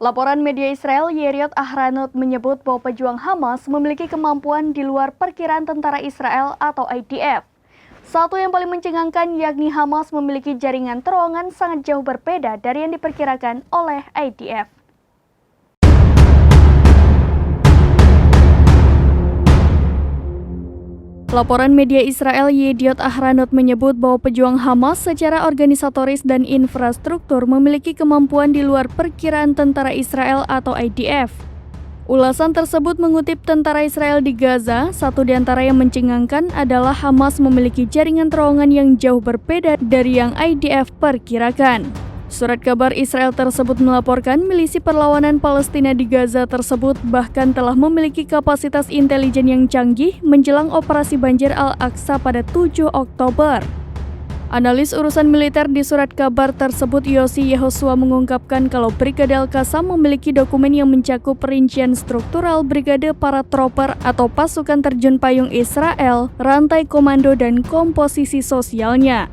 Laporan media Israel Yediot Ahronot menyebut bahwa pejuang Hamas memiliki kemampuan di luar perkiraan tentara Israel atau IDF. Satu yang paling mencengangkan yakni Hamas memiliki jaringan terowongan sangat jauh berbeda dari yang diperkirakan oleh IDF. Laporan media Israel Yediot Ahronot menyebut bahwa pejuang Hamas secara organisatoris dan infrastruktur memiliki kemampuan di luar perkiraan tentara Israel atau IDF. Ulasan tersebut mengutip tentara Israel di Gaza. Satu di antara yang mencengangkan adalah Hamas memiliki jaringan terowongan yang jauh berbeda dari yang IDF perkirakan. Surat kabar Israel tersebut melaporkan milisi perlawanan Palestina di Gaza tersebut bahkan telah memiliki kapasitas intelijen yang canggih menjelang operasi banjir Al-Aqsa pada 7 Oktober. Analis urusan militer di surat kabar tersebut Yossi Yehosua mengungkapkan kalau Brigade Al-Qassam memiliki dokumen yang mencakup perincian struktural brigade paratrooper atau pasukan terjun payung Israel, rantai komando dan komposisi sosialnya.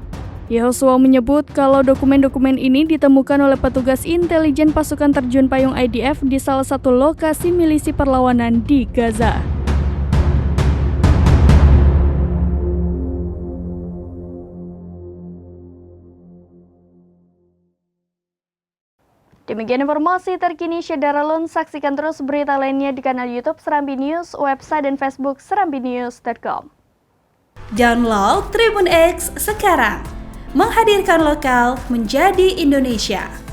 Yehosua menyebut kalau dokumen-dokumen ini ditemukan oleh petugas intelijen pasukan terjun payung IDF di salah satu lokasi milisi perlawanan di Gaza. Demikian informasi terkini Syederalun. Saksikan terus berita lainnya di kanal YouTube Serambi News, website dan Facebook serambinews.com. Download Tribun X sekarang. Menghadirkan lokal menjadi Indonesia.